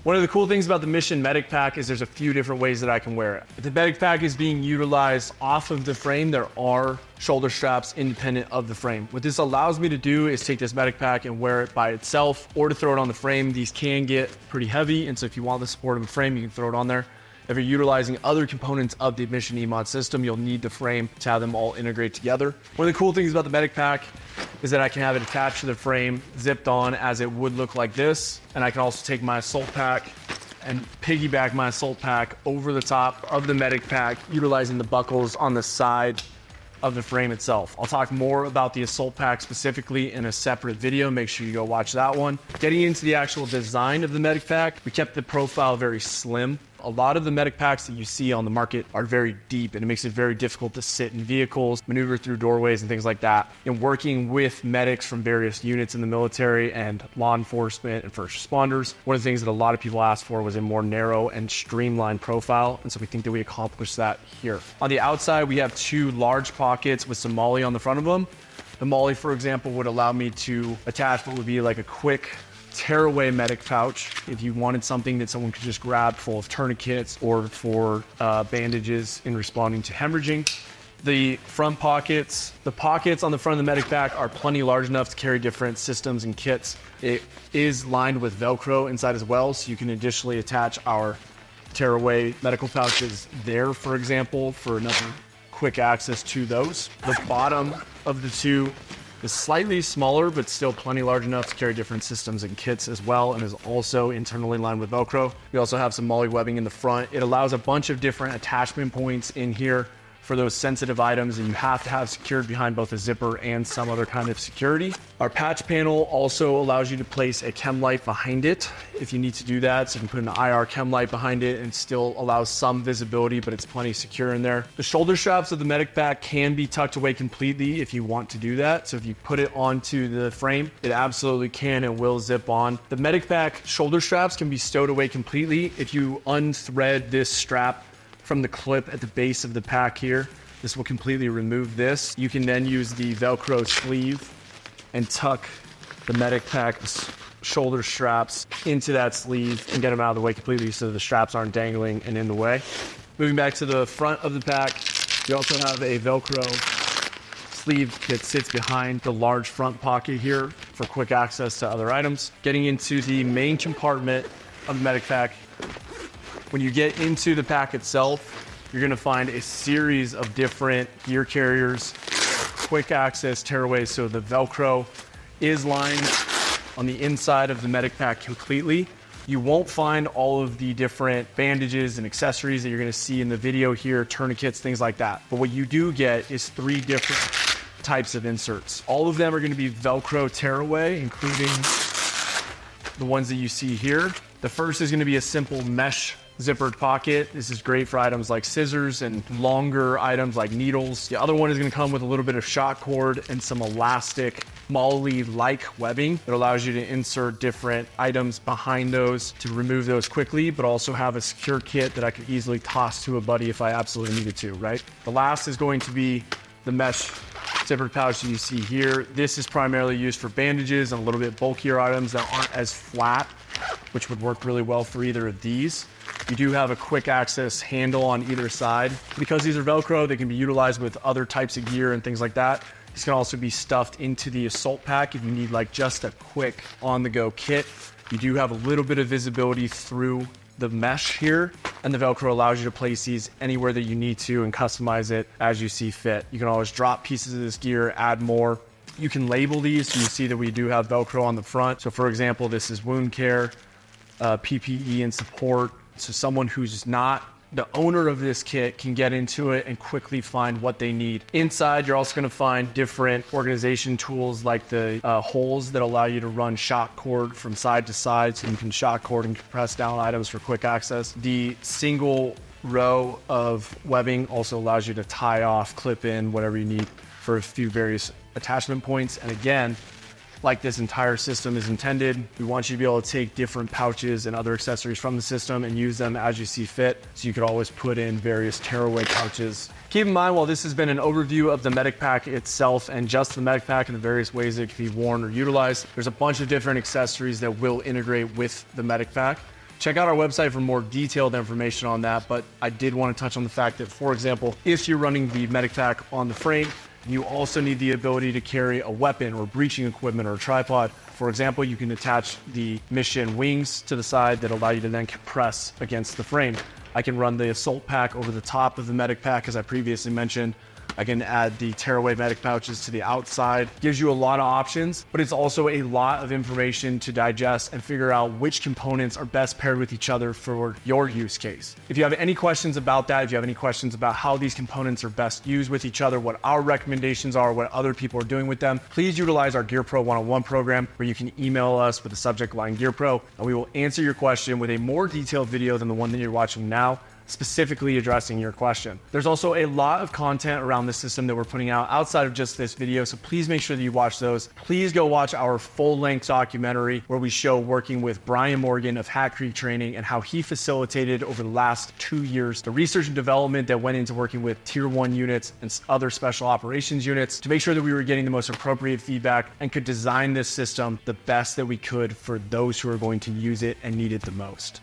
One of the cool things about the Mission Medic Pack is there's a few different ways that I can wear it. If the Medic Pack is being utilized off of the frame, there are shoulder straps independent of the frame. What this allows me to do is take this Medic Pack and wear it by itself or to throw it on the frame. These can get pretty heavy, and so if you want the support of the frame, you can throw it on there. If you're utilizing other components of the Mission EMOD system, you'll need the frame to have them all integrate together. One of the cool things about the Medic Pack is that I can have it attached to the frame, zipped on as it would look like this. And I can also take my assault pack and piggyback my assault pack over the top of the Medic Pack, utilizing the buckles on the side of the frame itself. I'll talk more about the assault pack specifically in a separate video. Make sure you go watch that one. Getting into the actual design of the Medic Pack, we kept the profile very slim. A lot of the Medic Packs that you see on the market are very deep, and it makes it very difficult to sit in vehicles, maneuver through doorways and things like that. And working with medics from various units in the military and law enforcement and first responders, one of the things that a lot of people asked for was a more narrow and streamlined profile. And so we think that we accomplished that here. On the outside, we have two large pockets with some MOLLE on the front of them. The MOLLE, for example, would allow me to attach what would be like a quick tearaway medic pouch if you wanted something that someone could just grab full of tourniquets or for bandages in responding to hemorrhaging. The front pockets, the pockets on the front of the Medic Pack are plenty large enough to carry different systems and kits. It is lined with Velcro inside as well, so you can additionally attach our tearaway medical pouches there, for example, for another quick access to those. The bottom of the two is slightly smaller, but still plenty large enough to carry different systems and kits as well, and is also internally lined with Velcro. We also have some MOLLE webbing in the front. It allows a bunch of different attachment points in here for those sensitive items, and you have to have secured behind both a zipper and some other kind of security. Our patch panel also allows you to place a chem light behind it if you need to do that. So you can put an IR chem light behind it and still allows some visibility, but it's plenty secure in there. The shoulder straps of the Medic Pack can be tucked away completely if you want to do that. So if you put it onto the frame, it absolutely can and will zip on. The Medic Pack shoulder straps can be stowed away completely. If you unthread this strap from the clip at the base of the pack here, this will completely remove this. You can then use the Velcro sleeve and tuck the Medic Pack's shoulder straps into that sleeve and get them out of the way completely so the straps aren't dangling and in the way. Moving back to the front of the pack, we also have a Velcro sleeve that sits behind the large front pocket here for quick access to other items. Getting into the main compartment of the Medic Pack, when you get into the pack itself, you're gonna find a series of different gear carriers, quick access tearaways. So the Velcro is lined on the inside of the Medic Pack completely. You won't find all of the different bandages and accessories that you're gonna see in the video here, tourniquets, things like that. But what you do get is 3 different types of inserts. All of them are gonna be Velcro tearaway, including the ones that you see here. The first is gonna be a simple mesh zippered pocket. This is great for items like scissors and longer items like needles. The other one is going to come with a little bit of shock cord and some elastic MOLLE-like webbing that allows you to insert different items behind those to remove those quickly, but also have a secure kit that I could easily toss to a buddy if I absolutely needed to, right? The last is going to be the mesh zippered pouch that you see here. This is primarily used for bandages and a little bit bulkier items that aren't as flat, which would work really well for either of these. You do have a quick access handle on either side. Because these are Velcro, they can be utilized with other types of gear and things like that. These can also be stuffed into the assault pack if you need like just a quick on-the-go kit. You do have a little bit of visibility through the mesh here, and the Velcro allows you to place these anywhere that you need to and customize it as you see fit. You can always drop pieces of this gear, add more. You can label these, so you see that we do have Velcro on the front. So for example, this is wound care, PPE and support. So someone who's not the owner of this kit can get into it and quickly find what they need. Inside, you're also gonna find different organization tools like the holes that allow you to run shock cord from side to side, so you can shock cord and compress down items for quick access. The single row of webbing also allows you to tie off, clip in, whatever you need for a few various attachment points. And again, like this entire system is intended, we want you to be able to take different pouches and other accessories from the system and use them as you see fit. So you could always put in various tearaway pouches. Keep in mind, while this has been an overview of the Medic Pack itself and just the Medic Pack and the various ways it can be worn or utilized, there's a bunch of different accessories that will integrate with the Medic Pack. Check out our website for more detailed information on that, but I did want to touch on the fact that, for example, if you're running the medic pack on the frame, you also need the ability to carry a weapon or breaching equipment or a tripod. For example, you can attach the mission wings to the side that allow you to then compress against the frame. I can run the assault pack over the top of the medic pack, as I previously mentioned. I can add the tearaway medic pouches to the outside. Gives you a lot of options, but it's also a lot of information to digest and figure out which components are best paired with each other for your use case. If you have any questions about that, if you have any questions about how these components are best used with each other, what our recommendations are, what other people are doing with them, please utilize our Gear Pro 101 program, where you can email us with the subject line Gear Pro, and we will answer your question with a more detailed video than the one that you're watching now, specifically addressing your question. There's also a lot of content around the system that we're putting out outside of just this video, so please make sure that you watch those. Please go watch our full-length documentary where we show working with Brian Morgan of Hat Creek Training and how he facilitated over the last 2 years the research and development that went into working with Tier 1 units and other special operations units to make sure that we were getting the most appropriate feedback and could design this system the best that we could for those who are going to use it and need it the most.